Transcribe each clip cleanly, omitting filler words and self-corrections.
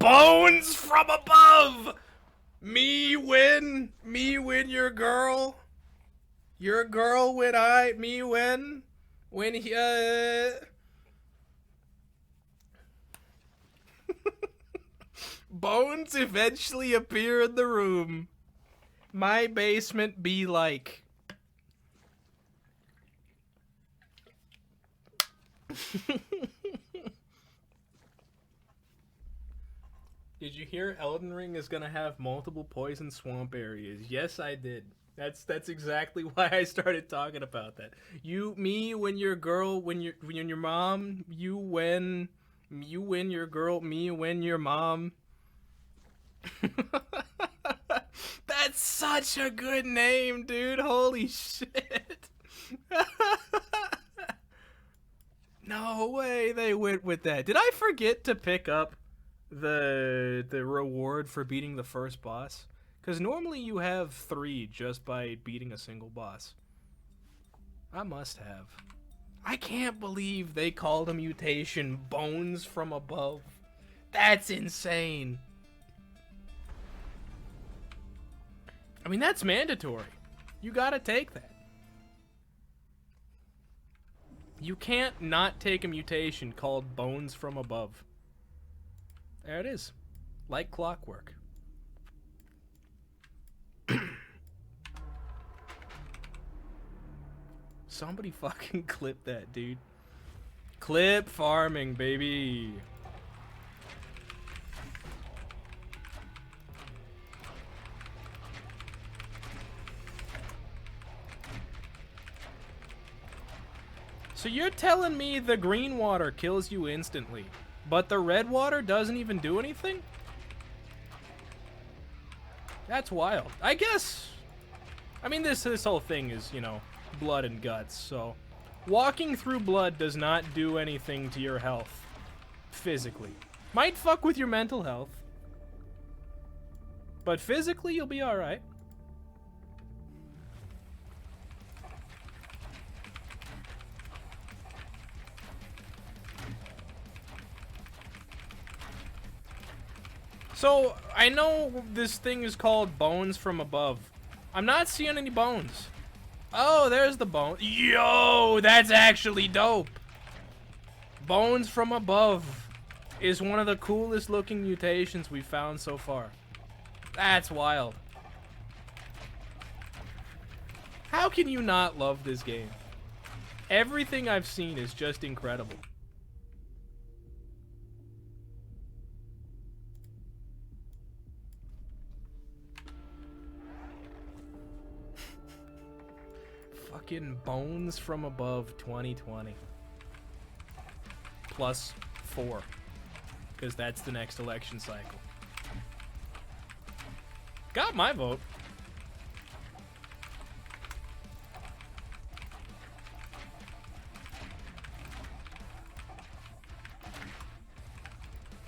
Bones from above! Me win your girl. Your girl win me win. When he, Bones eventually appear in the room. My basement be like. Did you hear Elden Ring is gonna have multiple poison swamp areas? Yes, I did. That's exactly why I started talking about that. Me, when your girl, when your mom, you win your girl, me win your mom. That's such a good name, dude. Holy shit. No way they went with that. Did I forget to pick up the reward for beating the first boss? Because normally you have 3 just by beating a single boss. I must have. I can't believe they called a mutation Bones from Above. That's insane. I mean, that's mandatory. You gotta take that. You can't not take a mutation called Bones from Above. There it is. Like clockwork. Somebody fucking clip that, dude. Clip farming, baby. So you're telling me the green water kills you instantly, but the red water doesn't even do anything? That's wild. I guess. I mean, this whole thing is, you know, blood and guts, so walking through blood does not do anything to your health physically. Might fuck with your mental health, but physically you'll be all right. So, I know this thing is called Bones from Above. I'm not seeing any bones. Oh, there's the bone. Yo, that's actually dope. Bones from Above is one of the coolest looking mutations we've found so far. That's wild. How can you not love this game? Everything I've seen is just incredible. Fucking Bones from Above 2020. +4. Because that's the next election cycle. Got my vote.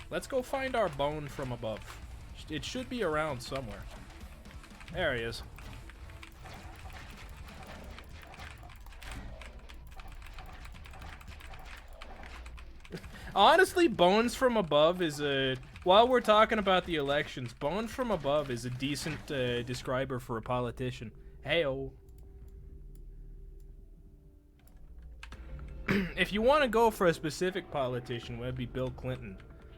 Let's go find our Bone from Above. It should be around somewhere. There he is. Honestly, Bones from Above is a... While we're talking about the elections, Bones from Above is a decent describer for a politician. Heyo. If you want to go for a specific politician, it would be Bill Clinton.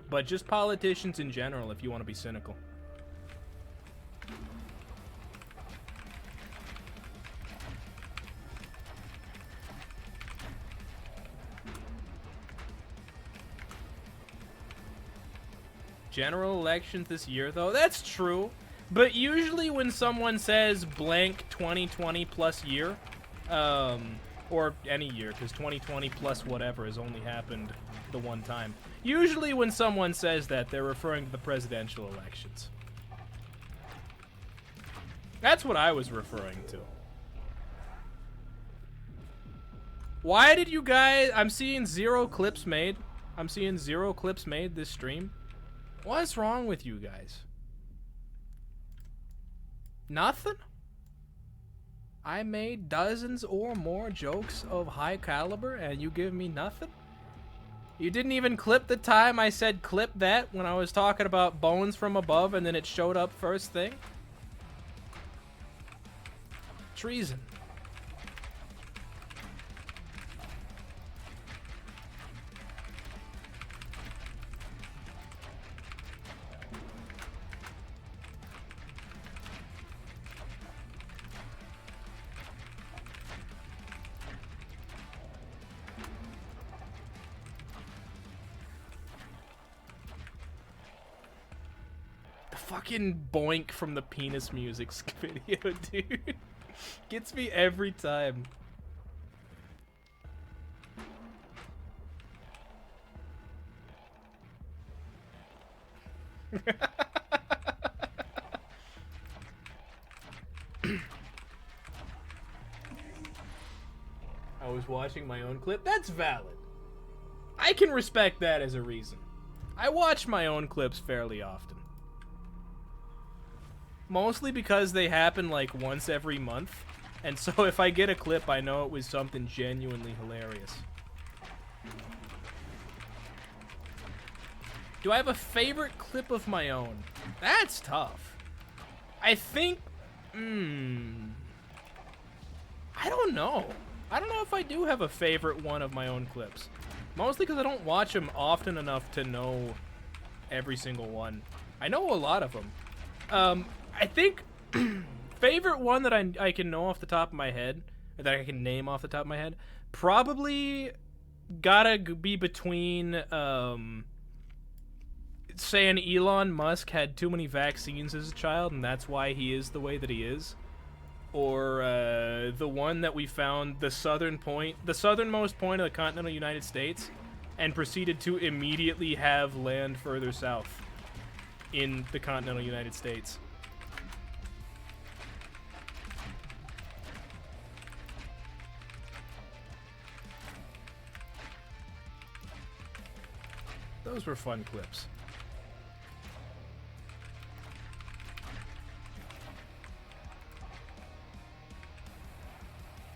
But just politicians in general, if you want to be cynical. General elections this year, though? That's true. But usually when someone says blank 2020 plus year, or any year, because 2020 plus whatever has only happened the one time. Usually when someone says that, they're referring to the presidential elections. That's what I was referring to. Why did you guys... I'm seeing 0 clips made. I'm seeing 0 clips made this stream. What's wrong with you guys? Nothing? I made dozens or more jokes of high caliber and you give me nothing? You didn't even clip the time I said clip that when I was talking about bones from above and then it showed up first thing? Treason. Fucking boink from the penis music video, dude. Gets me every time. I was watching my own clip. That's valid. I can respect that as a reason. I watch my own clips fairly often. Mostly because they happen like once every month. And so if I get a clip, I know it was something genuinely hilarious. Do I have a favorite clip of my own? That's tough. I think... I don't know. I don't know if I do have a favorite one of my own clips. Mostly because I don't watch them often enough to know every single one. I know a lot of them. I think favorite one that I can know off the top of my head, that I can name off the top of my head, probably gotta be between saying Elon Musk had too many vaccines as a child and that's why he is the way that he is, or the one that we found the southernmost point of the continental United States and proceeded to immediately have land further south in the continental United States. Those were fun clips.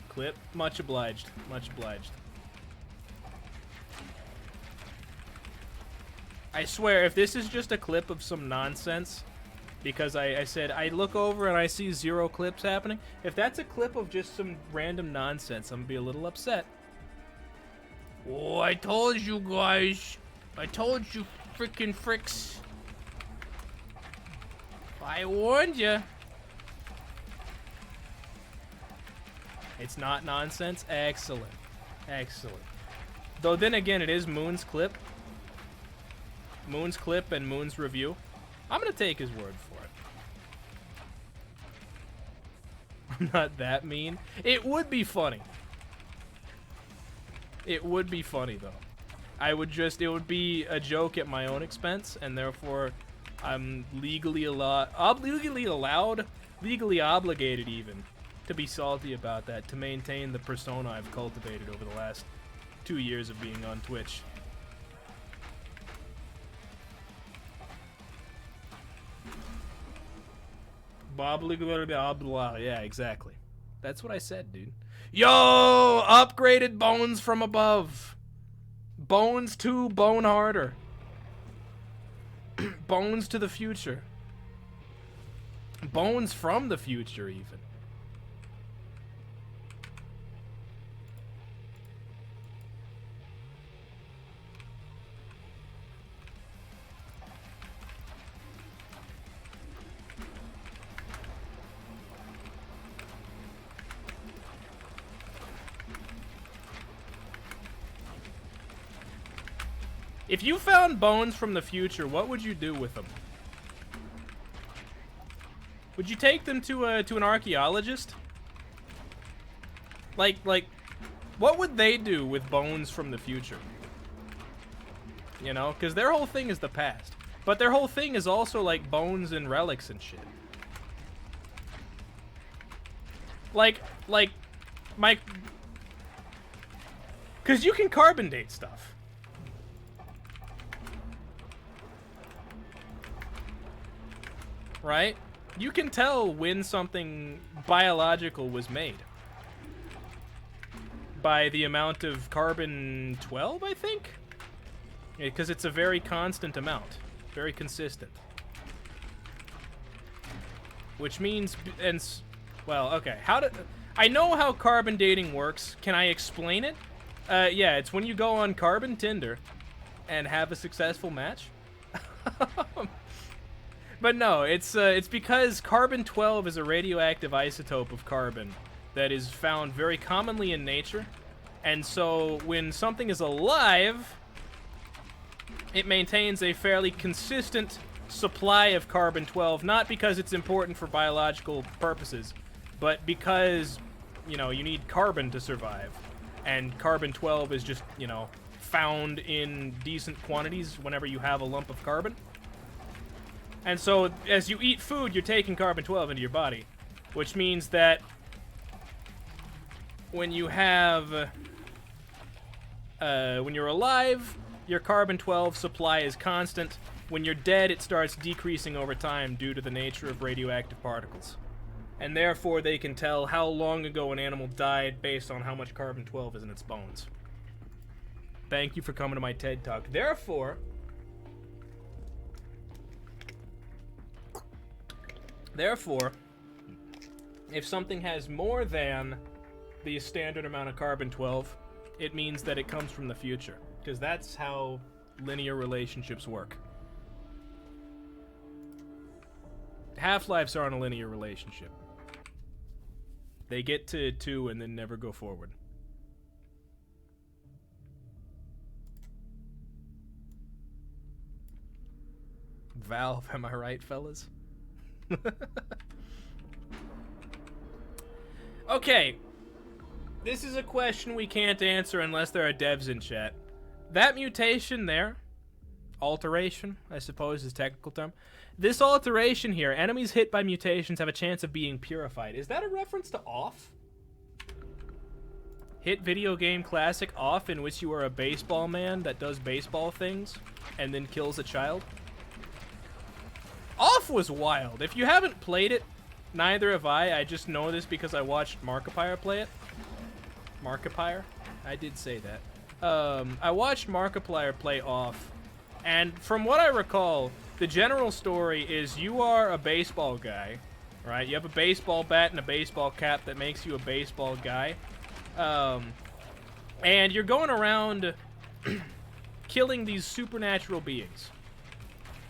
Clip. Much obliged. Much obliged. I swear, if this is just a clip of some nonsense, because I said I look over and I see 0 clips happening, if that's a clip of just some random nonsense, I'm gonna be a little upset. Oh, I told you guys. I told you, freaking fricks. I warned you. It's not nonsense? Excellent. Excellent. Though then again, it is Moon's clip. Moon's clip and Moon's review. I'm gonna take his word for it. I'm not that mean. It would be funny. It would be funny, though. It would be a joke at my own expense, and therefore I'm legally obligated even, to be salty about that, to maintain the persona I've cultivated over the last 2 years of being on Twitch. Yeah, exactly. That's what I said, dude. Yo! Upgraded bones from above. Bones to bone harder. Bones to the future. Bones from the future, even. If you found bones from the future, what would you do with them? Would you take them to an archaeologist? Like, what would they do with bones from the future? You know, because their whole thing is the past. But their whole thing is also, like, bones and relics and shit. Like, my... Because you can carbon date stuff. Right? You can tell when something biological was made. By the amount of carbon 12, I think? Because it's a very constant amount. Very consistent. Which means... well, okay. I know how carbon dating works. Can I explain it? Yeah, it's when you go on Carbon Tinder and have a successful match. But no, it's because carbon-12 is a radioactive isotope of carbon that is found very commonly in nature. And so when something is alive, it maintains a fairly consistent supply of carbon-12, not because it's important for biological purposes, but because, you know, you need carbon to survive. And carbon-12 is just, you know, found in decent quantities whenever you have a lump of carbon. And so, as you eat food, you're taking carbon-12 into your body, which means that when you have, when you're alive, your carbon-12 supply is constant. When you're dead, it starts decreasing over time due to the nature of radioactive particles. And therefore, they can tell how long ago an animal died based on how much carbon-12 is in its bones. Thank you for coming to my TED Talk. Therefore, if something has more than the standard amount of carbon-12, it means that it comes from the future. Because that's how linear relationships work. Half-lives aren't a linear relationship. They get to 2 and then never go forward. Valve, am I right, fellas? Okay. This is a question we can't answer unless there are devs in chat. That mutation there, alteration, I suppose is the technical term. This alteration here, enemies hit by mutations have a chance of being purified. Is that a reference to Off? Hit video game classic Off, in which you are a baseball man that does baseball things and then kills a child? Off was wild. If you haven't played it, neither have I. I just know this because I watched Markiplier play it. Markiplier? I did say that. I watched Markiplier play Off, and from what I recall, the general story is you are a baseball guy, right? You have a baseball bat and a baseball cap that makes you a baseball guy. And you're going around killing these supernatural beings,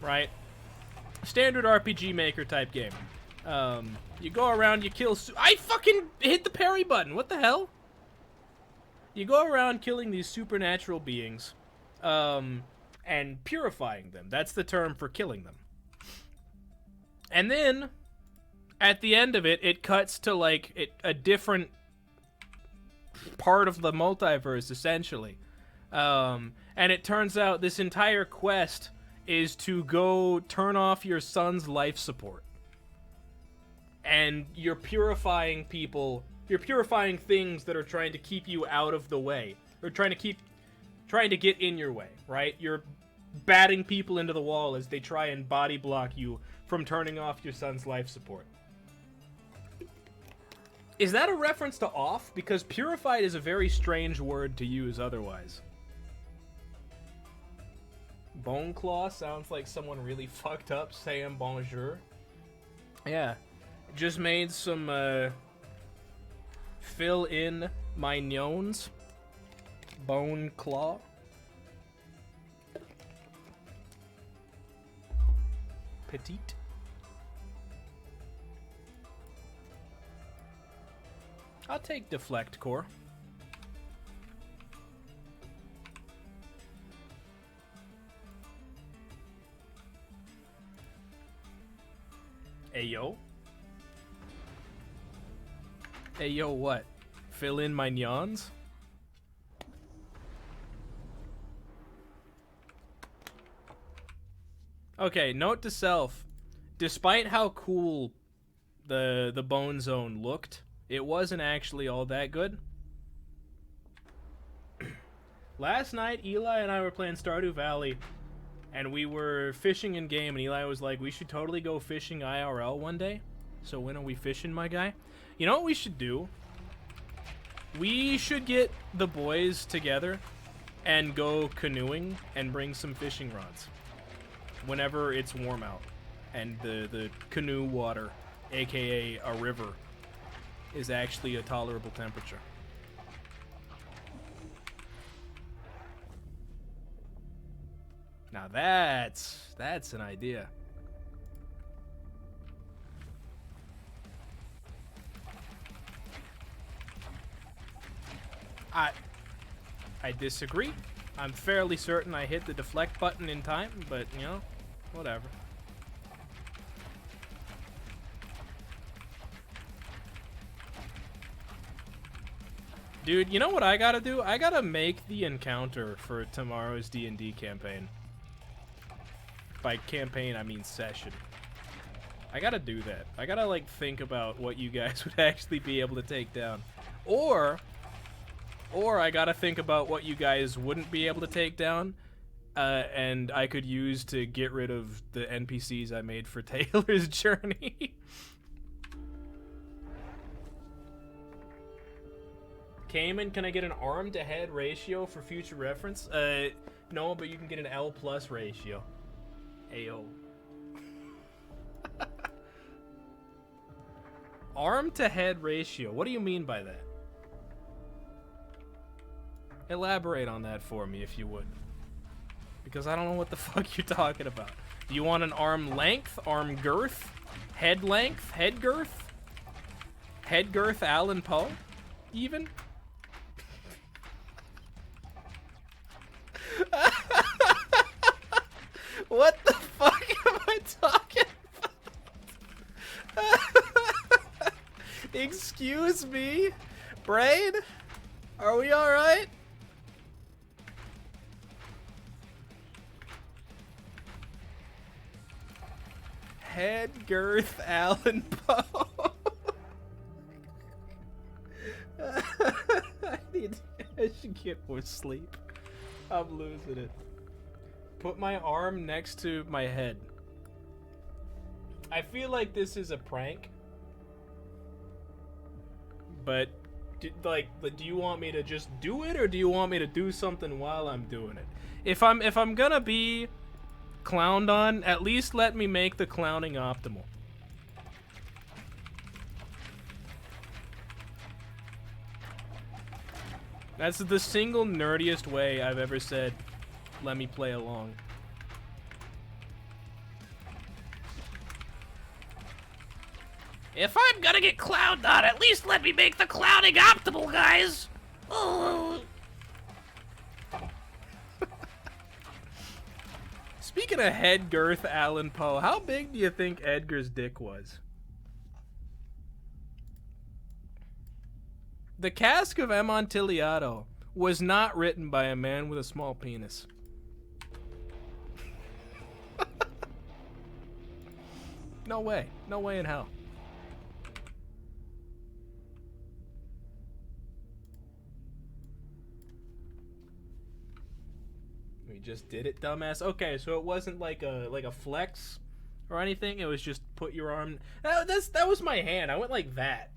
right? Standard RPG Maker type game. You go around, you kill... I fucking hit the parry button! What the hell? You go around killing these supernatural beings, and purifying them. That's the term for killing them. And then, at the end of it, it cuts to, like, a different part of the multiverse, essentially. And it turns out this entire quest is to go turn off your son's life support. And you're purifying people... You're purifying things that are trying to keep you out of the way. Or trying to get in your way, right? You're batting people into the wall as they try and body block you from turning off your son's life support. Is that a reference to Off? Because purified is a very strange word to use otherwise. Bone Claw sounds like someone really fucked up saying bonjour. Yeah. Just made some, fill in mignons. Bone Claw. Petite. I'll take Deflect Core. Ayo. Ayo what? Fill in mignons? Okay, note to self. Despite how cool the Bone Zone looked, it wasn't actually all that good. Last night, Eli and I were playing Stardew Valley, and we were fishing in game, and Eli was like, we should totally go fishing IRL one day. So when are we fishing, my guy? You know what we should do? We should get the boys together and go canoeing and bring some fishing rods whenever it's warm out and the canoe water, aka a river, is actually a tolerable temperature. Now that's an idea. I disagree. I'm fairly certain I hit the deflect button in time, but you know, whatever. Dude, you know what I gotta do? I gotta make the encounter for tomorrow's D&D campaign. By campaign, I mean session. I gotta do that. I gotta, like, think about what you guys would actually be able to take down. Or I gotta think about what you guys wouldn't be able to take down, and I could use to get rid of the NPCs I made for Taylor's journey. Cayman, can I get an arm to head ratio for future reference? No, but you can get an L+ ratio. Ayo. Arm to head ratio. What do you mean by that? Elaborate on that for me if you would. Because I don't know what the fuck you're talking about. Do you want an arm length, arm girth, head length, head girth? Head girth Alan Poe? Even? What the fuck am I talking about? Excuse me? Brain? Are we alright? Head girth Alan Poe. I should get more sleep. I'm losing it. Put my arm next to my head. I feel like this is a prank. But, do you want me to just do it, or do you want me to do something while I'm doing it? If I'm gonna be clowned on, at least let me make the clowning optimal. That's the single nerdiest way I've ever said, let me play along. If I'm gonna get clowned on, at least let me make the clowning optimal, guys! Oh. Speaking of head girth, Alan Poe, how big do you think Edgar's dick was? The Cask of Amontillado was not written by a man with a small penis. No way. No way in hell. We just did it, dumbass. Okay, so it wasn't like a flex or anything. It was just put your arm. That was my hand. I went like that.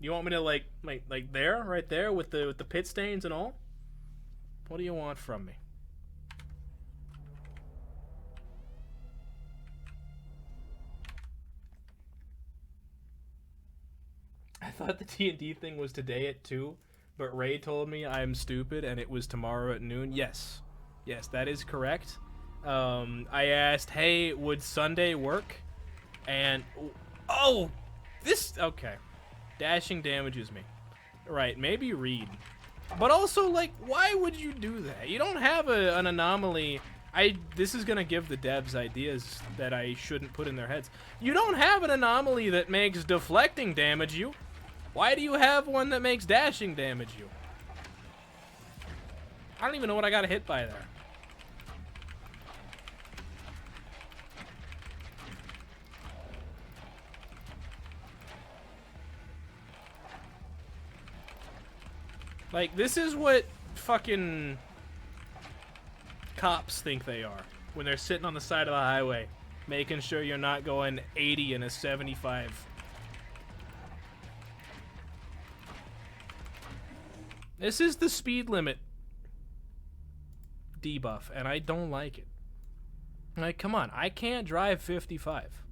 You want me to like there, right there, with the pit stains and all? What do you want from me? I thought the D&D thing was today at 2, but Ray told me I'm stupid and it was tomorrow at noon. Yes, that is correct. I asked, hey, would Sunday work? And okay. Dashing damages me. Right, maybe read. But also, like, why would you do that? You don't have an anomaly. This is gonna give the devs ideas that I shouldn't put in their heads. You don't have an anomaly that makes deflecting damage you. Why do you have one that makes dashing damage you? I don't even know what I got hit by there. Like, this is what fucking cops think they are when they're sitting on the side of the highway, making sure you're not going 80 in a 75. This is the speed limit debuff, and I don't like it. Like, come on, I can't drive 55.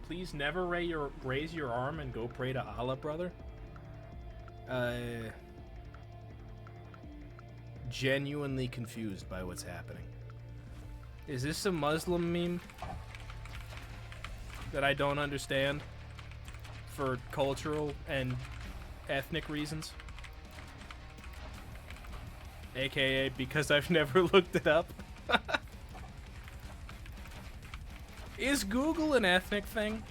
Please never raise your arm and go pray to Allah, brother. Genuinely confused by what's happening. Is this a Muslim meme that I don't understand for cultural and ethnic reasons? AKA because I've never looked it up. Is Google an ethnic thing?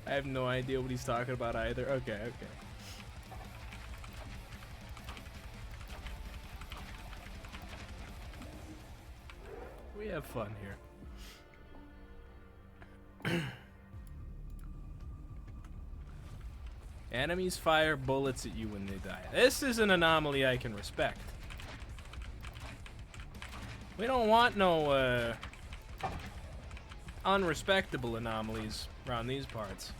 I have no idea what he's talking about either. Okay. We have fun here. Enemies fire bullets at you when they die. This is an anomaly I can respect. We don't want no unrespectable anomalies around these parts.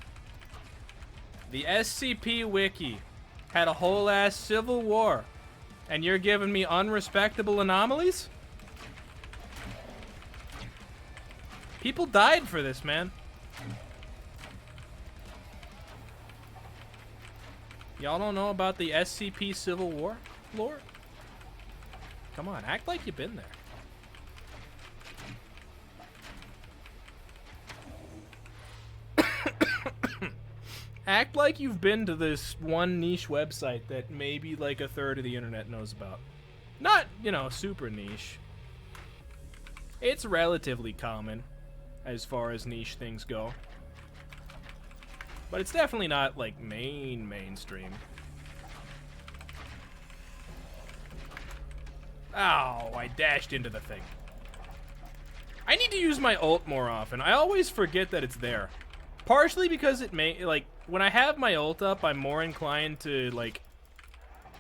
The SCP Wiki had a whole ass civil war, and you're giving me unrespectable anomalies? People died for this, man. Y'all don't know about the SCP Civil War lore? Come on, act like you've been there. Act like you've been to this one niche website that maybe like a third of the internet knows about. Not, you know, super niche. It's relatively common as far as niche things go. But it's definitely not like mainstream. Ow, I dashed into the thing. I need to use my ult more often. I always forget that it's there. Partially because it may, like, when I have my ult up, I'm more inclined to, like,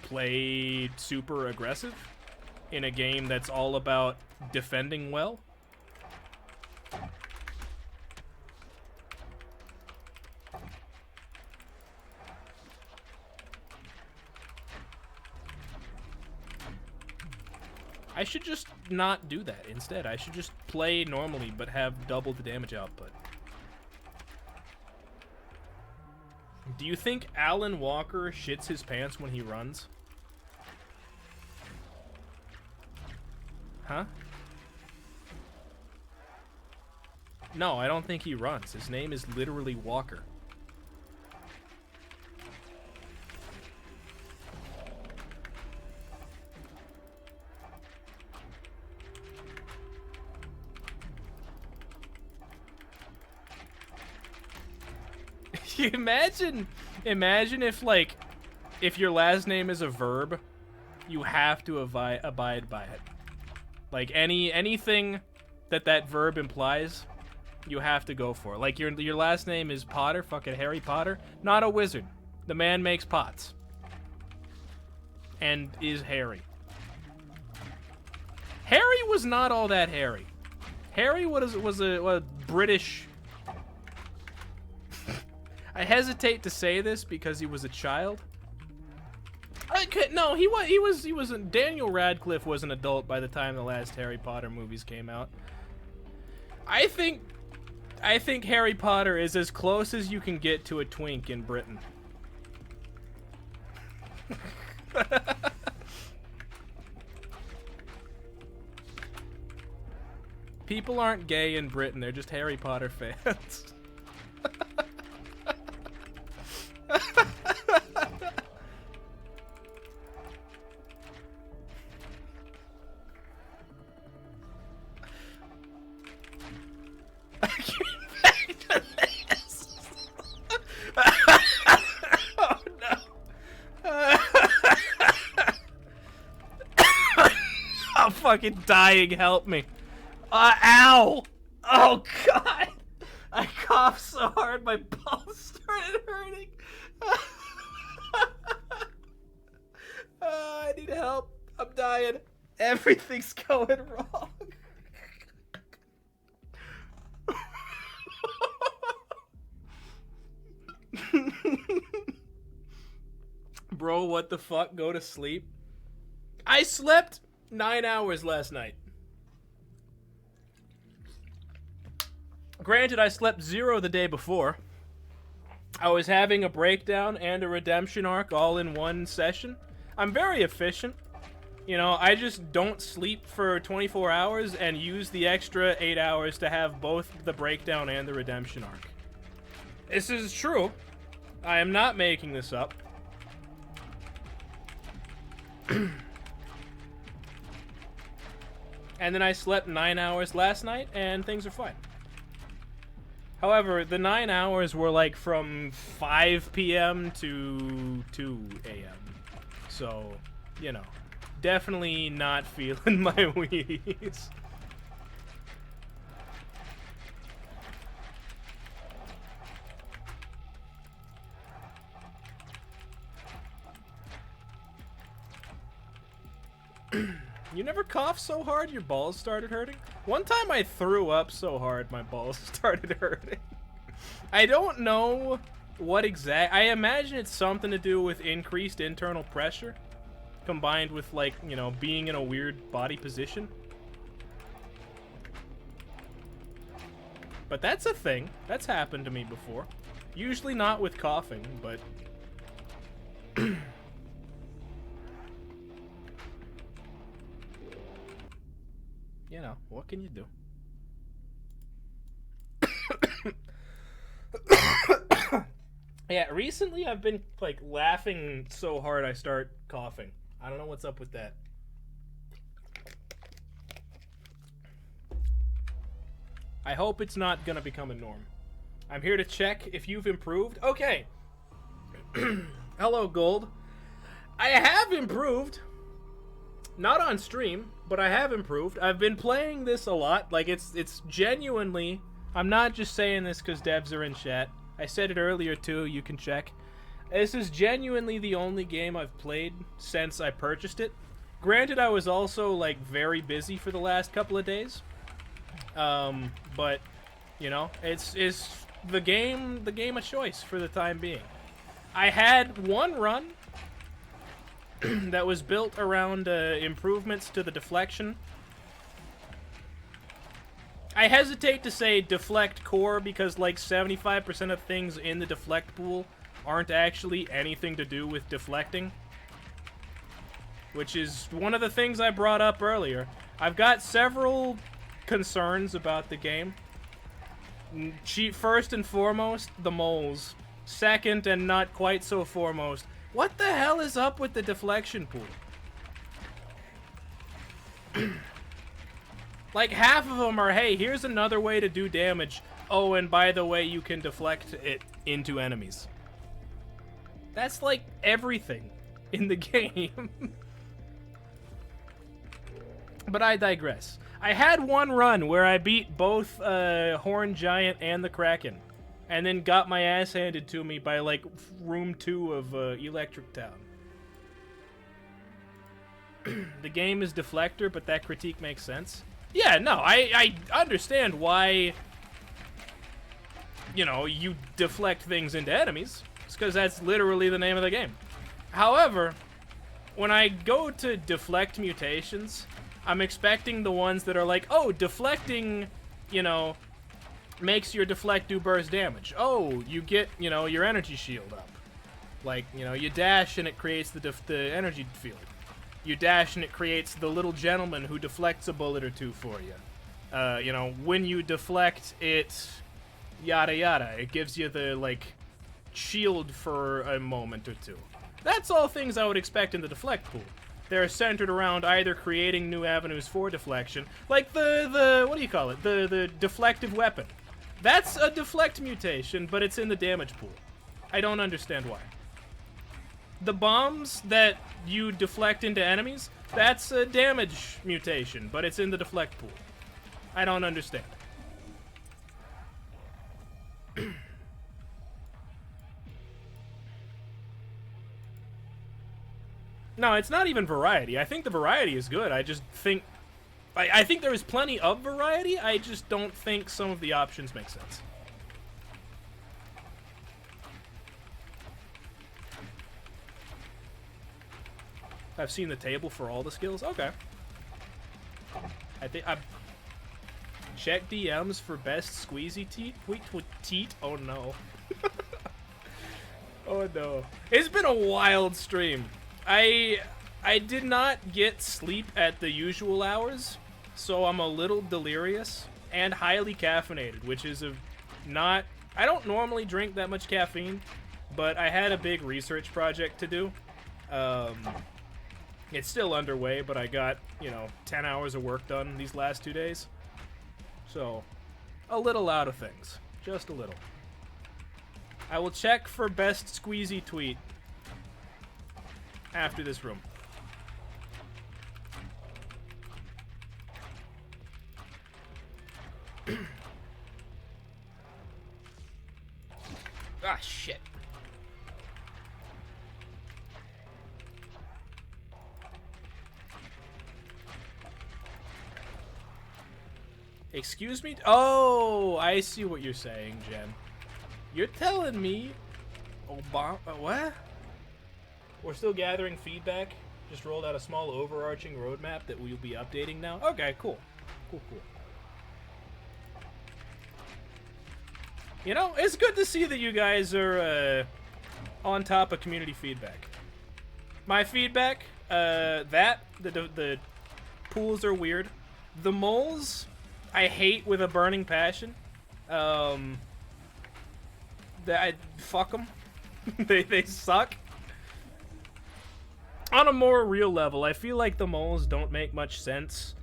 play super aggressive in a game that's all about defending well. I should just not do that instead. I should just play normally but have double the damage output. Do you think Alan Walker shits his pants when he runs? Huh? No, I don't think he runs. His name is literally Walker. Imagine if, like, if your last name is a verb, you have to abide by it. Like, anything that verb implies, you have to go for. Like, your last name is Potter, fucking Harry Potter, not a wizard. The man makes pots. And is hairy. Harry was not all that hairy. Harry was a British... I hesitate to say this because he was a child. No, he wasn't. Daniel Radcliffe was an adult by the time the last Harry Potter movies came out. I think Harry Potter is as close as you can get to a twink in Britain. People aren't gay in Britain, they're just Harry Potter fans. Oh no. I'm fucking dying, help me. Ow! Oh god! I coughed so hard my pulse started started hurting. I need help. I'm dying. Everything's going wrong. Bro, what the fuck? Go to sleep? I slept 9 hours last night. Granted, I slept 0 the day before. I was having a breakdown and a redemption arc all in one session. I'm very efficient. You know, I just don't sleep for 24 hours and use the extra 8 hours to have both the breakdown and the redemption arc. This is true. I am not making this up. And then I slept 9 hours last night, and things are fine. However, the 9 hours were like from 5 p.m. to 2 a.m. So, you know, definitely not feeling my Wii's. You never coughed so hard your balls started hurting? One time I threw up so hard my balls started hurting. I don't know what I imagine it's something to do with increased internal pressure combined with, like, you know, being in a weird body position. But that's a thing. That's happened to me before. Usually not with coughing, but you know, what can you do? Yeah, recently I've been, like, laughing so hard I start coughing. I don't know what's up with that. I hope it's not gonna become a norm. I'm here to check if you've improved. Okay. Hello, Gold. I have improved. Not on stream, but I have improved. I've been playing this a lot. Like, it's genuinely... I'm not just saying this because devs are in chat. I said it earlier, too. You can check. This is genuinely the only game I've played since I purchased it. Granted, I was also, like, very busy for the last couple of days. But, you know, it's the game of choice for the time being. I had one run that was built around improvements to the deflection. I hesitate to say deflect core because like 75% of things in the deflect pool aren't actually anything to do with deflecting. Which is one of the things I brought up earlier. I've got several concerns about the game. First and foremost, the moles. Second, and not quite so foremost, what the hell is up with the deflection pool? Like, half of them are, hey, here's another way to do damage. Oh, and by the way, you can deflect it into enemies. That's like everything in the game. But I digress. I had one run where I beat both Horn Giant and the Kraken. And then got my ass handed to me by, like, room 2 of Electric Town. The game is Deflector, but that critique makes sense. Yeah, no, I understand why, you know, you deflect things into enemies. It's because that's literally the name of the game. However, when I go to deflect mutations, I'm expecting the ones that are like, oh, deflecting, you know, makes your deflect do burst damage. Oh, you get, you know, your energy shield up. Like, you know, you dash and it creates the energy field. You dash and it creates the little gentleman who deflects a bullet or two for you. You know, when you deflect, it yada yada. It gives you the, like, shield for a moment or two. That's all things I would expect in the deflect pool. They're centered around either creating new avenues for deflection, like the what do you call it? The deflective weapon. That's a deflect mutation, but it's in the damage pool. I don't understand why. The bombs that you deflect into enemies, that's a damage mutation, but it's in the deflect pool. I don't understand. No, it's not even variety. I think the variety is good. I just think... I think there is plenty of variety. I just don't think some of the options make sense. I've seen the table for all the skills. Okay. I think I've... Check DMs for best squeezy teat. Wait, teat? Oh no. Oh no. It's been a wild stream. I did not get sleep at the usual hours, so I'm a little delirious and highly caffeinated, which is not... I don't normally drink that much caffeine, but I had a big research project to do. It's still underway, but I got, 10 hours of work done these last 2 days. So, a little out of things. Just a little. I will check for best squeezy tweet after this room. Ah, shit. Excuse me? Oh, I see what you're saying, Jen. You're telling me Obama... What? We're still gathering feedback. Just rolled out a small overarching roadmap that we'll be updating now. Okay, cool. Cool. It's good to see that you guys are on top of community feedback. My feedback, the pools are weird. The moles... I hate with a burning passion. Fuck them. they suck. On a more real level, I feel like the moles don't make much sense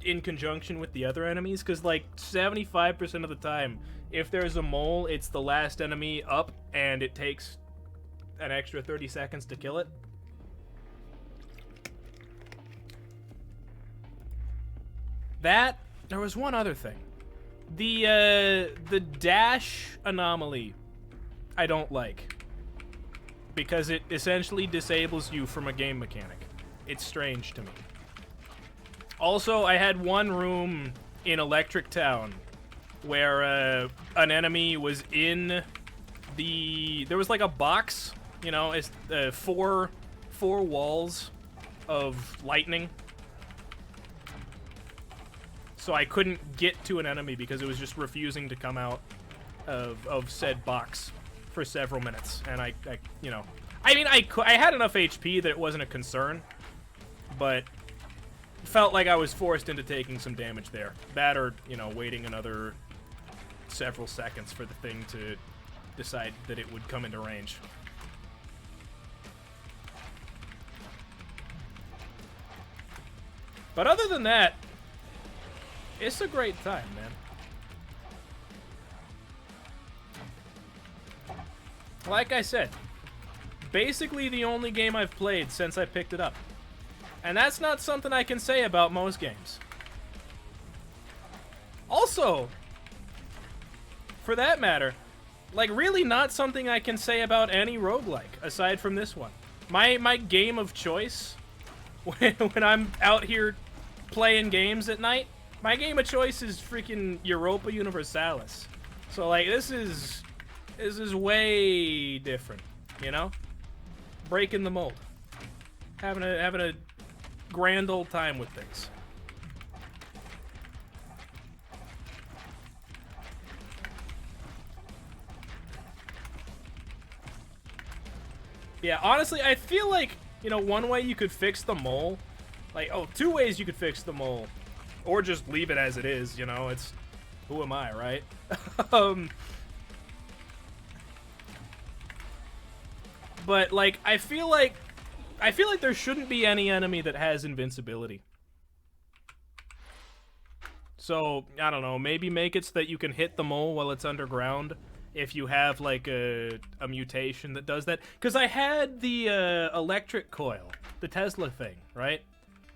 in conjunction with the other enemies, because like 75% of the time, if there's a mole, it's the last enemy up, and it takes an extra 30 seconds to kill it. There was one other thing. The dash anomaly I don't like. Because it essentially disables you from a game mechanic. It's strange to me. Also, I had one room in Electric Town where an enemy was in the... There was like a box, it's four walls of lightning. So I couldn't get to an enemy because it was just refusing to come out of said box for several minutes. And I had enough HP that it wasn't a concern, but felt like I was forced into taking some damage there. That or, waiting another several seconds for the thing to decide that it would come into range. But other than that, it's a great time, man. Like I said, basically the only game I've played since I picked it up. And that's not something I can say about most games. Also, for that matter, like really not something I can say about any roguelike, aside from this one. My game of choice, when I'm out here playing games at night, my game of choice is freaking Europa Universalis. So like this is way different, Breaking the mold. Having a grand old time with things. Yeah, honestly, I feel like, one way you could fix the mole, two ways you could fix the mole. Or just leave it as it is, it's... Who am I, right? But, I feel like there shouldn't be any enemy that has invincibility. So, I don't know, maybe make it so that you can hit the mole while it's underground if you have, a mutation that does that. Because I had the electric coil, the Tesla thing, right?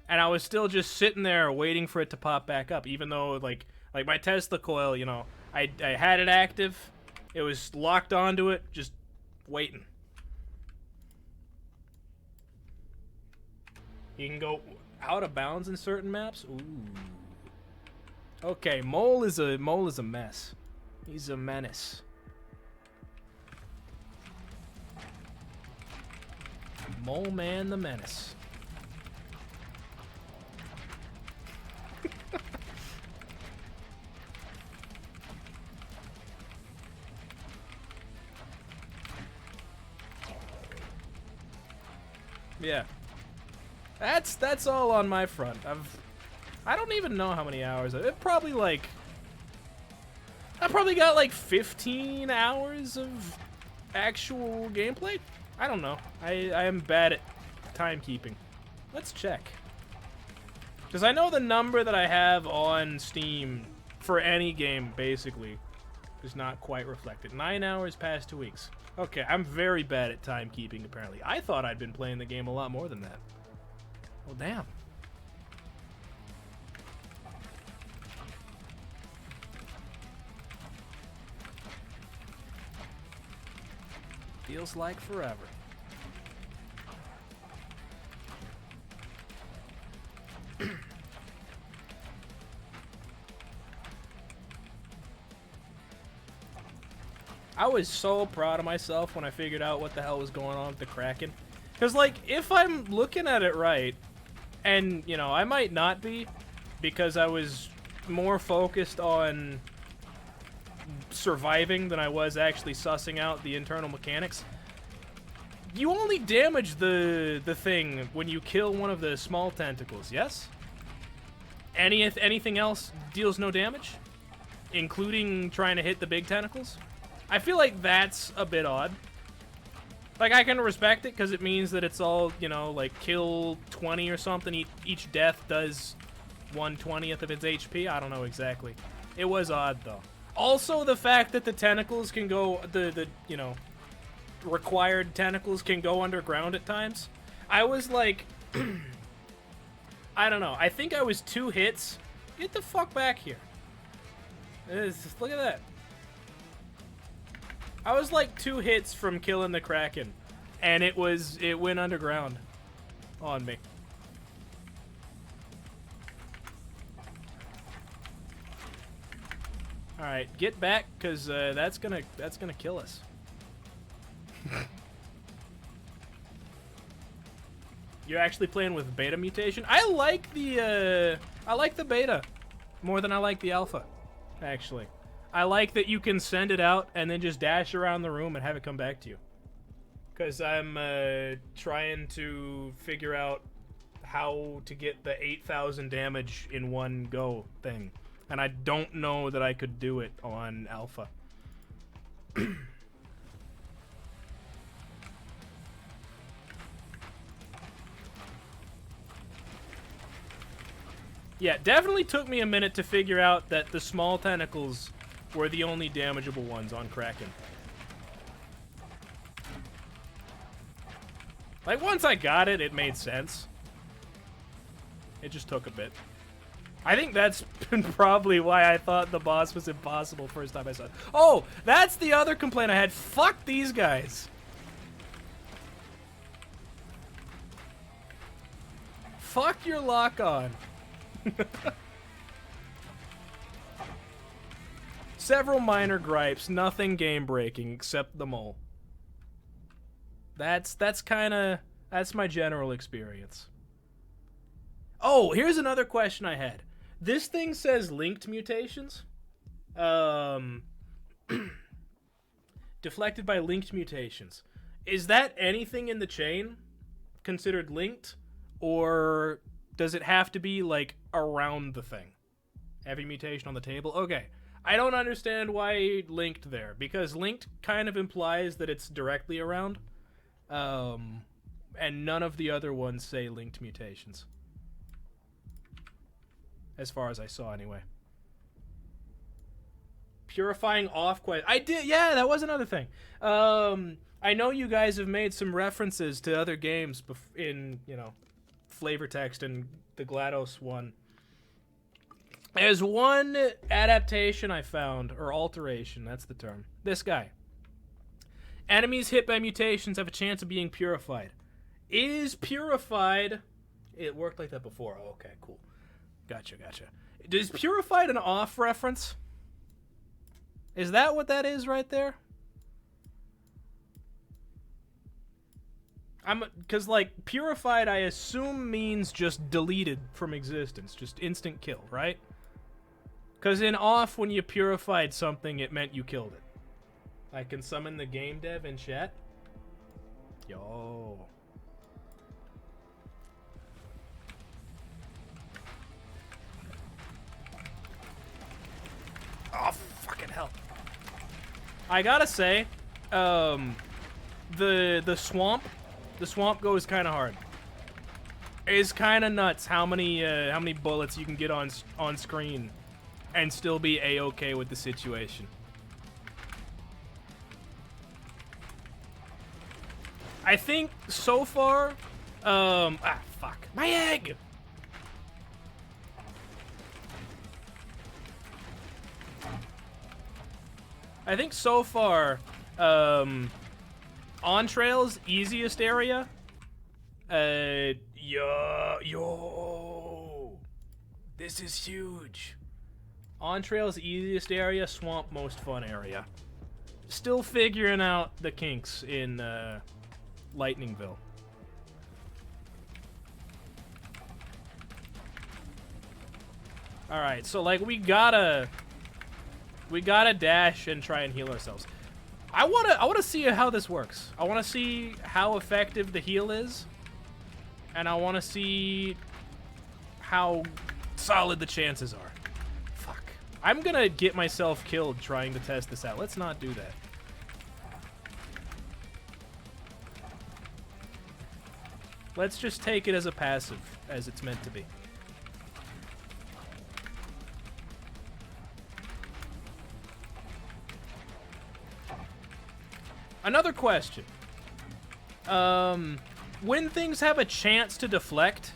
And I was still just sitting there waiting for it to pop back up, even though, like my Tesla coil, I had it active. It was locked onto it, just waiting. You can go out of bounds in certain maps. Ooh. Okay, Mole is a mess. He's a menace. Mole Man the Menace. Yeah. That's all on my front. I don't even know how many hours. I probably got like 15 hours of actual gameplay. I don't know. I am bad at timekeeping. Let's check. Because I know the number that I have on Steam for any game, basically, is not quite reflected. 9 hours past 2 weeks. Okay, I'm very bad at timekeeping, apparently. I thought I'd been playing the game a lot more than that. Well, damn. Feels like forever. I was so proud of myself when I figured out what the hell was going on with the Kraken. Because, like, if I'm looking at it right, and, you know, I might not be, because I was more focused on surviving than I was actually sussing out the internal mechanics. You only damage the thing when you kill one of the small tentacles, yes? Anything else deals no damage? Including trying to hit the big tentacles? I feel like that's a bit odd. Like, I can respect it because it means that it's all, you know, like, kill 20 or something. Each death does 1/20th of its HP. I don't know exactly. It was odd, though. Also, the fact that the tentacles can go, you know, required tentacles can go underground at times. I was like, I don't know. I think I was 2 hits. Get the fuck back here. Look at that. I was like 2 hits from killing the Kraken, and it went underground on me. All right, get back, cause that's gonna kill us. You're actually playing with beta mutation? I like the beta more than I like the alpha, actually. I like that you can send it out and then just dash around the room and have it come back to you. Because I'm trying to figure out how to get the 8,000 damage in one go thing. And I don't know that I could do it on alpha. Yeah, definitely took me a minute to figure out that the small tentacles were the only damageable ones on Kraken. Like, once I got it, it made sense. It just took a bit. I think that's probably why I thought the boss was impossible first time I saw it. Oh, that's the other complaint I had. Fuck these guys. Fuck your lock-on. Several minor gripes, nothing game-breaking except the mole. That's my general experience. Oh, here's another question I had. This thing says linked mutations. Deflected by linked mutations. Is that anything in the chain considered linked? Or does it have to be, like, around the thing? Every mutation on the table? Okay. I don't understand why linked there, because linked kind of implies that it's directly around. And none of the other ones say linked mutations. As far as I saw, anyway. Purifying off quest. I did, yeah, that was another thing. I know you guys have made some references to other games in, you know, flavor text and the GLaDOS one. There's one adaptation I found, or alteration, that's the term. This guy. Enemies hit by mutations have a chance of being purified. Is purified It worked like that before. Oh, okay, cool. Gotcha. Is Purified an off reference? Is that what that is right there? Because, like, Purified, I assume, means just deleted from existence. Just instant kill, right? Because in off, when you purified something, it meant you killed it. I can summon the game dev in chat. Yo. Oh, fucking hell. I gotta say, the swamp goes kind of hard. It's kind of nuts how many bullets you can get on screen and still be a-okay with the situation. I think so far, fuck. My egg! I think so far, on trail's easiest area, yo, this is huge. On trail's easiest area, swamp most fun area. Still figuring out the kinks in, Lightningville. Alright, so, like, we gotta dash and try and heal ourselves. I wanna see how this works. I wanna see how effective the heal is. And I wanna see how solid the chances are. Fuck. I'm gonna get myself killed trying to test this out. Let's not do that. Let's just take it as a passive, as it's meant to be. Another question. When things have a chance to deflect,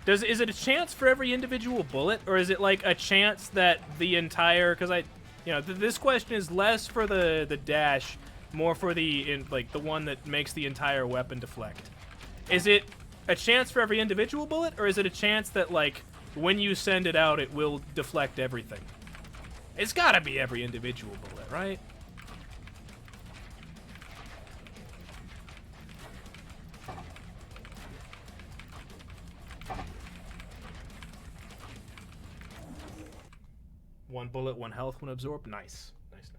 is it a chance for every individual bullet, or is it like a chance that the entire? Because this question is less for the dash, more for the one that makes the entire weapon deflect. Is it a chance for every individual bullet, or is it a chance that, like, when you send it out, it will deflect everything? It's gotta be every individual bullet, right? One bullet, one health, one absorb. Nice. Nice.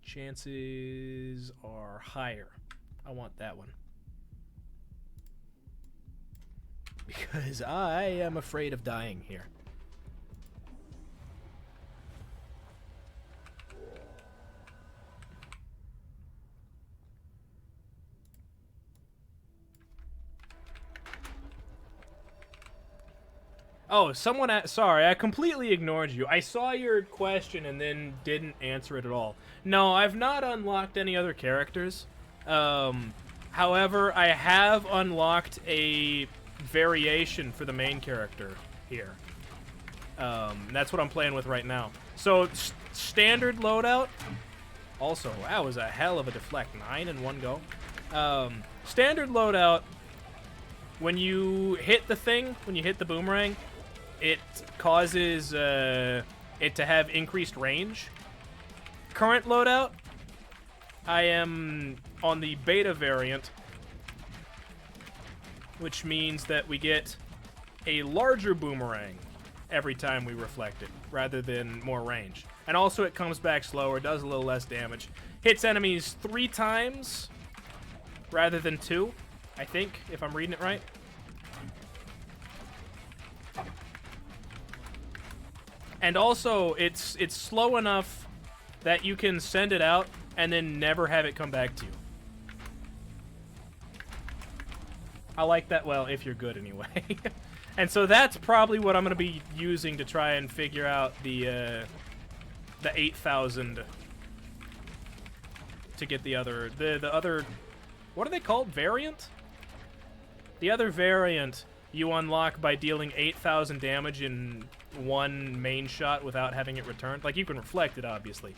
Chances are higher. I want that one. Because I am afraid of dying here. Oh, sorry, I completely ignored you. I saw your question and then didn't answer it at all. No, I've not unlocked any other characters. However, I have unlocked a variation for the main character here. That's what I'm playing with right now. So, standard loadout. Also, that was a hell of a deflect. 9 in one go. Standard loadout, when you hit the thing, when you hit the boomerang, it causes it to have increased range. Current loadout, I am on the beta variant, which means that we get a larger boomerang every time we reflect it, rather than more range. And also it comes back slower, does a little less damage. Hits enemies 3 times rather than 2, I think, if I'm reading it right. And also, it's slow enough that you can send it out and then never have it come back to you. I like that, well, if you're good anyway. And so that's probably what I'm going to be using to try and figure out the 8,000 to get the other, what are they called? Variant? The other variant you unlock by dealing 8,000 damage in one main shot without having it returned. Like, you can reflect it, obviously.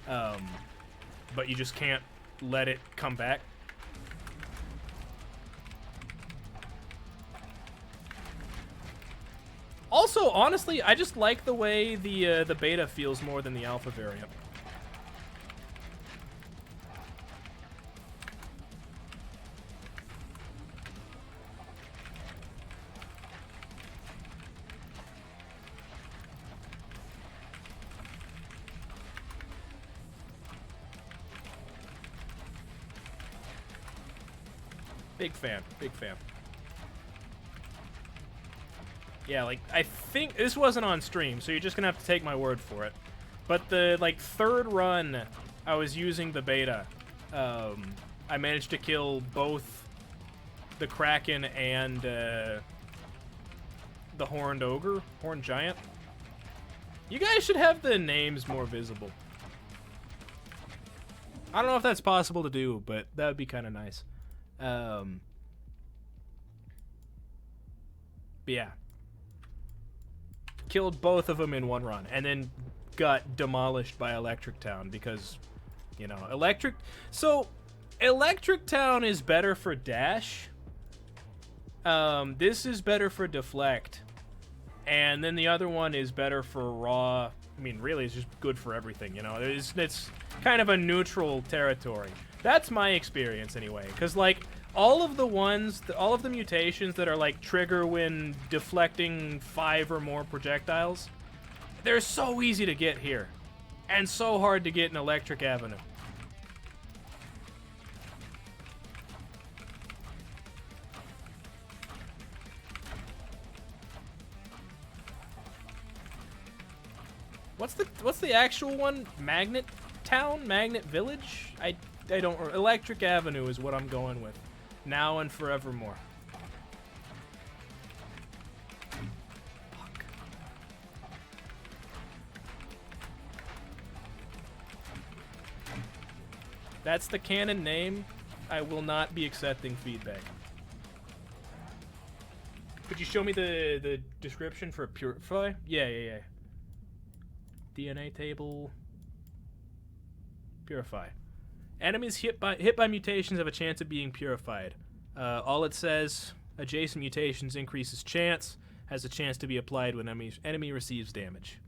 But you just can't let it come back. Also, honestly, I just like the way the beta feels more than the alpha variant. Big fan, big fan. Yeah, like, I think this wasn't on stream, so you're just gonna have to take my word for it. But the, like, third run I was using the beta, I managed to kill both the Kraken and the Horned Ogre, Horned Giant. You guys should have the names more visible. I don't know if that's possible to do, but that would be kind of nice. But yeah. Killed both of them in one run, and then got demolished by Electric Town because, you know, Electric Town is better for dash. This is better for deflect. And then the other one is better for raw. I mean, really, it's just good for everything, you know? It's kind of a neutral territory. That's my experience, anyway. Because, like, all of the mutations that are, like, trigger when deflecting 5 or more projectiles, they're so easy to get here. And so hard to get in Electric Avenue. What's the actual one? Magnet Town? Magnet Village? I don't... Electric Avenue is what I'm going with. Now and forevermore. Fuck. That's the canon name. I will not be accepting feedback. Could you show me the description for Purify? Yeah. DNA table. Purify. Enemies hit by mutations have a chance of being purified. All it says, adjacent mutations increases chance, has a chance to be applied when enemy receives damage.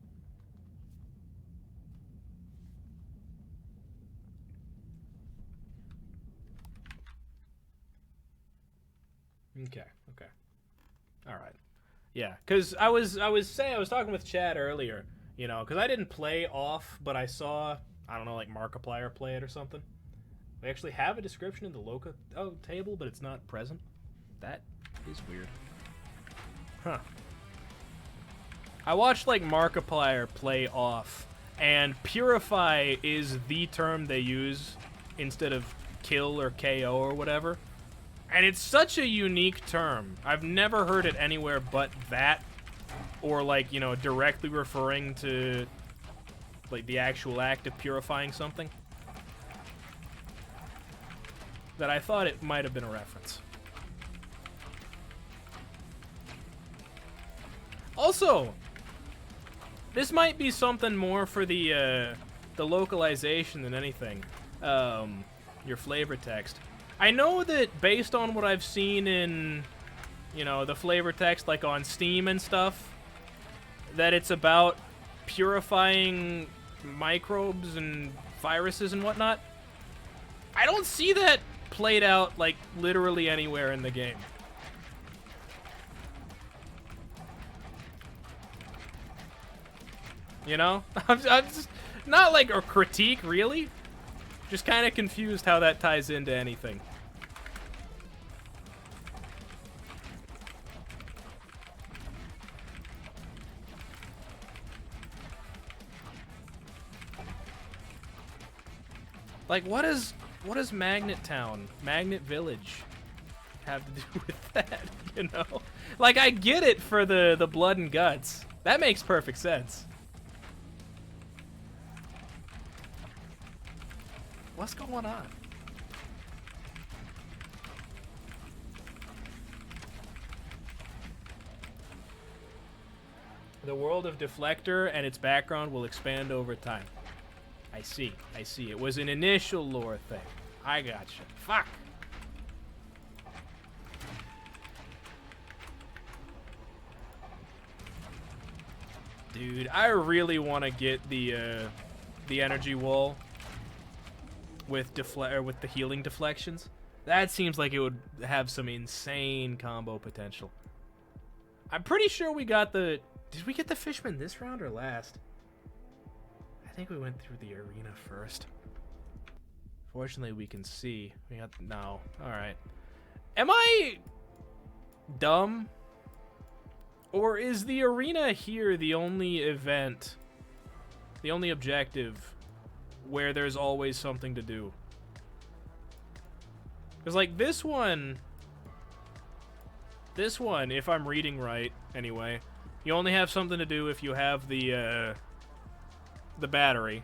Okay. All right. Yeah, because I was talking with Chad earlier, you know, because I didn't play off, but I saw, I don't know, like Markiplier play it or something. They actually have a description in the Loca table, but it's not present. That is weird. Huh. I watched, like, Markiplier play off, and Purify is the term they use instead of kill or KO or whatever. And it's such a unique term. I've never heard it anywhere but that, or, like, you know, directly referring to, like, the actual act of purifying something. That I thought it might have been a reference. Also, this might be something more for the localization than anything. Your flavor text. I know that based on what I've seen in, you know, the flavor text, like on Steam and stuff, that it's about purifying microbes and viruses and whatnot. I don't see that played out, like, literally anywhere in the game. You know? I'm just not like a critique, really. Just kind of confused how that ties into anything. Like, what does Magnet Town, Magnet Village have to do with that, you know? Like, I get it for the blood and guts. That makes perfect sense. What's going on? The world of Deflector and its background will expand over time. I see. I see. It was an initial lore thing. I gotcha. Fuck. Dude, I really want to get the energy wall with with the healing deflections. That seems like it would have some insane combo potential. I'm pretty sure we got the... Did we get the Fishman this round or last? I think we went through the arena first. Fortunately, we can see. We got... No. Alright. Am I dumb? Or is the arena here the only event, the only objective, where there's always something to do? Because, like, this one, if I'm reading right, anyway, you only have something to do if you have the battery.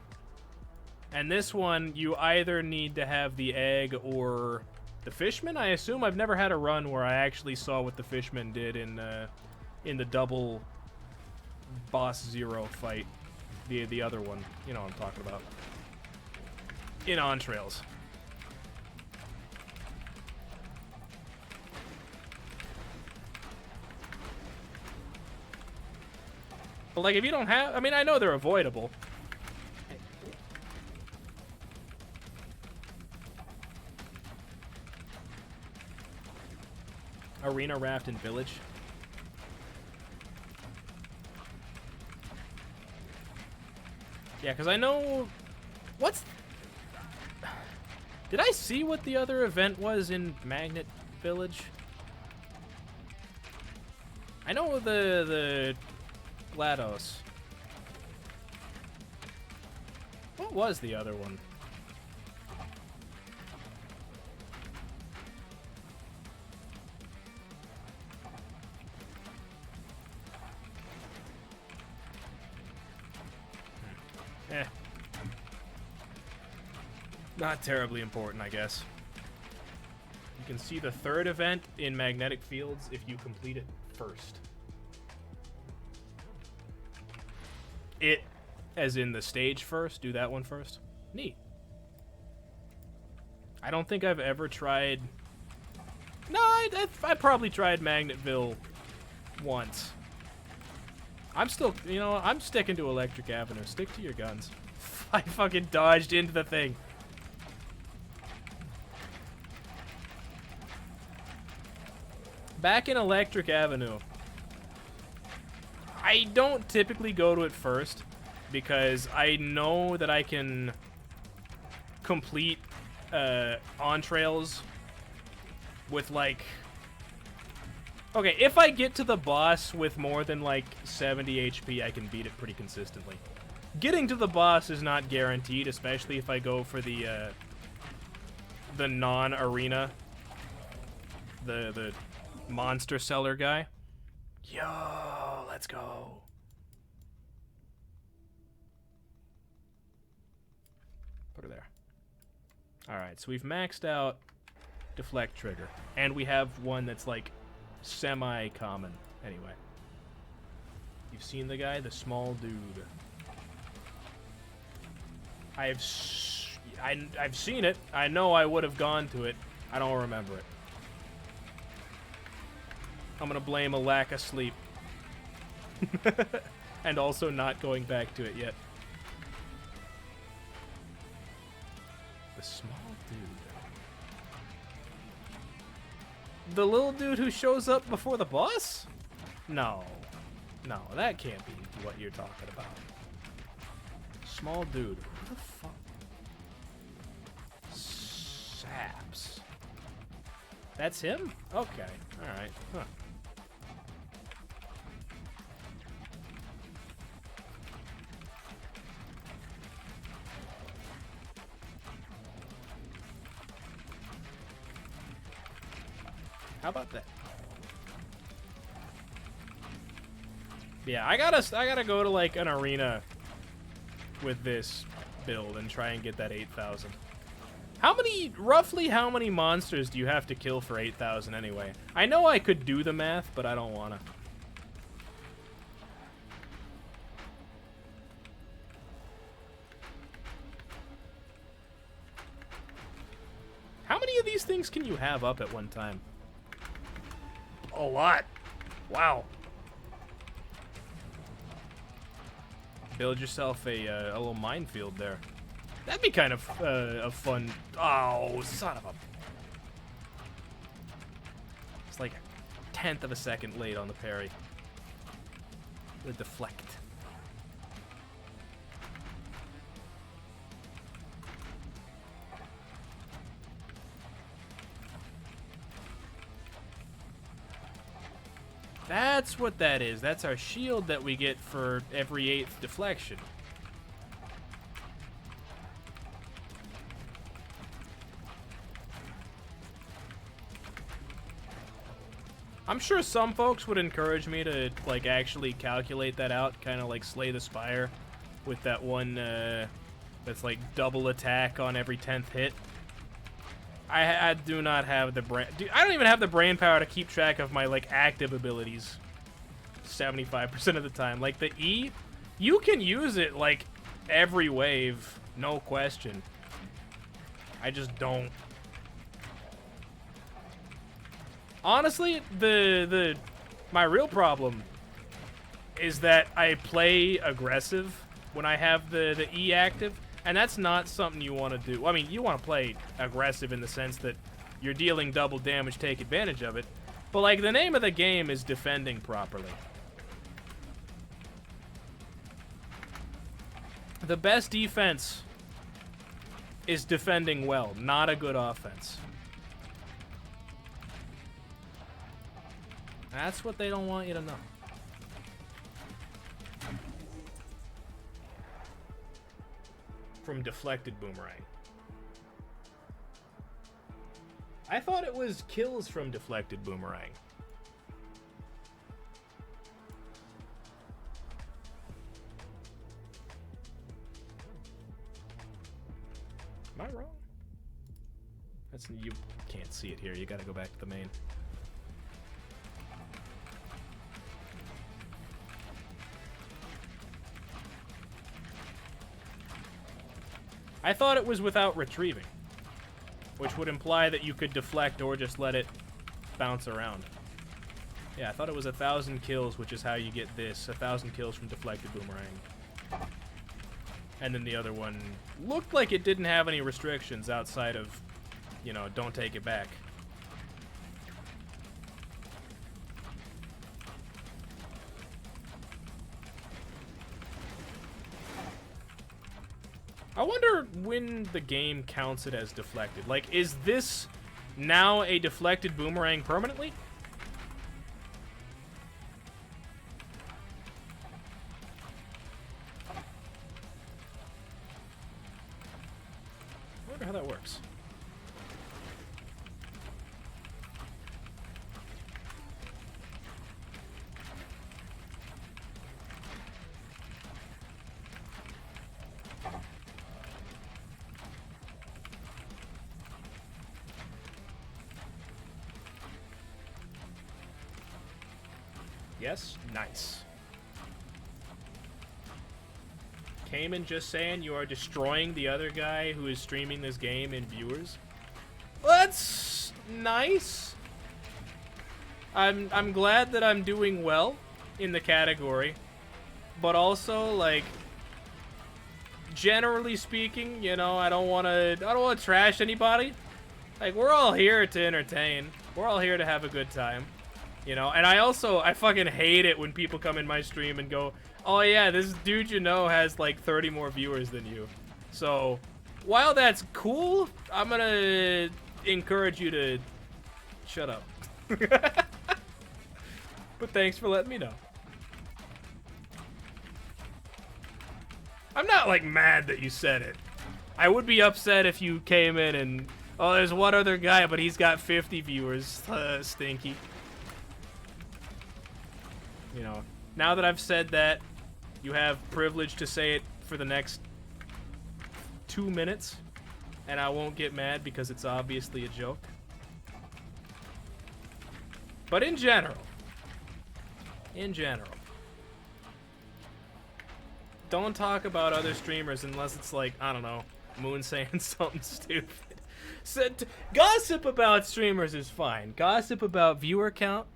And this one, you either need to have the egg or the Fishman, I assume? I've never had a run where I actually saw what the Fishman did in the double boss 0 fight. The other one. You know what I'm talking about. In Entrails. But, like, if you don't have... I mean, I know they're avoidable. Arena raft in village. Yeah, because I know... What's... Did I see what the other event was in Magnet Village? I know the GLaDOS. What was the other one? Eh. Not terribly important, I guess. You can see the third event in magnetic fields if you complete it first. It, as in the stage first, do that one first. Neat. I don't think I've ever tried... No, I probably tried Magnetville once. I'm still, you know, I'm sticking to Electric Avenue. Stick to your guns. I fucking dodged into the thing. Back in Electric Avenue, I don't typically go to it first because I know that I can complete entrails with, like... Okay, if I get to the boss with more than, like, 70 HP, I can beat it pretty consistently. Getting to the boss is not guaranteed, especially if I go for the non-arena, the monster seller guy. Yo, let's go. Put her there. Alright, so we've maxed out Deflect Trigger, and we have one that's, like, semi-common, anyway. You've seen the guy? The small dude. I've seen it. I know I would have gone to it. I don't remember it. I'm gonna blame a lack of sleep. And also not going back to it yet. The small dude. The little dude who shows up before the boss? No. No, that can't be what you're talking about. Small dude. Who the fuck? Saps. That's him? Okay. Alright. Huh. How about that? Yeah, I gotta go to, like, an arena with this build and try and get that 8,000. Roughly how many monsters do you have to kill for 8,000 anyway? I know I could do the math, but I don't wanna. things can you have up at one time? A lot. Wow. Build yourself a little minefield there. That'd be kind of a fun... Oh, son of a... It's like a 1/10 of a second late on the parry. The deflect. That's what that is. That's our shield that we get for every 8th deflection. I'm sure some folks would encourage me to, like, actually calculate that out, kind of like Slay the Spire with that one that's like double attack on every 10th hit. I do not have the brain. I don't even have the brain power to keep track of my, like, active abilities 75% of the time. Like, the E, you can use it, like, every wave, no question. I just don't. Honestly, my real problem is that I play aggressive when I have the E active, and that's not something you want to do. I mean, you want to play aggressive in the sense that you're dealing double damage, take advantage of it, but, like, the name of the game is defending properly. The best defense is defending well, not a good offense. That's what they don't want you to know. From Deflected Boomerang. I thought it was kills from Deflected Boomerang. Am I wrong? You can't see it here. You gotta go back to the main. I thought it was without retrieving, which would imply that you could deflect or just let it bounce around. Yeah, I thought it was 1,000 kills, which is how you get this. 1,000 kills from Deflected Boomerang. And then the other one looked like it didn't have any restrictions outside of, you know, don't take it back. I wonder when the game counts it as deflected. Like, is this now a deflected boomerang permanently? I wonder how that works. Yes? Nice. Cayman just saying you are destroying the other guy who is streaming this game in viewers. Well, that's nice. I'm glad that I'm doing well in the category. But also, like, generally speaking, you know, I don't want to trash anybody. Like, we're all here to entertain. We're all here to have a good time. You know, and I fucking hate it when people come in my stream and go, oh yeah, this dude you know has like 30 more viewers than you. So, while that's cool, I'm gonna encourage you to shut up. But thanks for letting me know. I'm not like mad that you said it. I would be upset if you came in and, oh, there's one other guy, but he's got 50 viewers. Stinky. You know, now that I've said that, you have privilege to say it for the next 2 minutes, and I won't get mad because it's obviously a joke. But in general, don't talk about other streamers unless it's like, I don't know, Moon saying something stupid. Gossip about streamers is fine. Gossip about viewer count,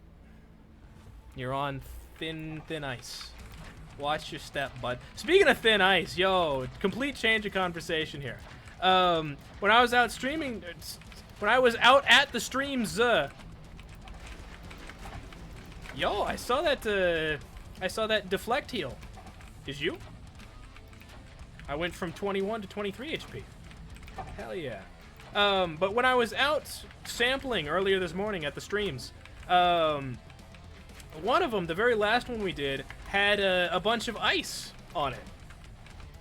you're on thin ice. Watch your step, bud. Speaking of thin ice, yo, complete change of conversation here. When I was out streaming, when I was out at the streams, yo, I saw that deflect heal. Is you? I went from 21 to 23 HP. Hell yeah. But when I was out sampling earlier this morning at the streams, one of them, the very last one we did, had a bunch of ice on it.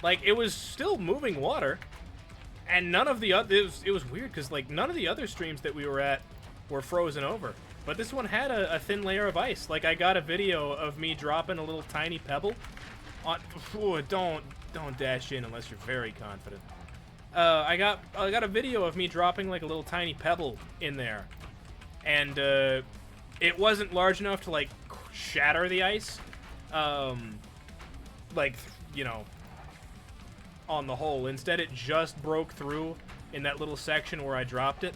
Like, it was still moving water, and none of the other... It was weird, because, like, none of the other streams that we were at were frozen over. But this one had a thin layer of ice. Like, I got a video of me dropping a little tiny pebble on... Ooh, don't dash in unless you're very confident. I got a video of me dropping, like, a little tiny pebble in there. And, it wasn't large enough to, like, shatter the ice. Like, you know, on the whole. Instead, it just broke through in that little section where I dropped it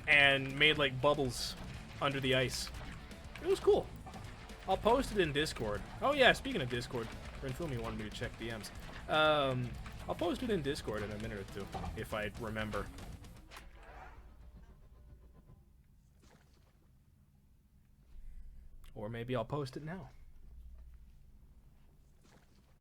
and made, like, bubbles under the ice. It was cool. I'll post it in Discord. Oh, yeah, speaking of Discord, Renfumi wanted me to check DMs. I'll post it in Discord in a minute or two, if I remember. Or maybe I'll post it now.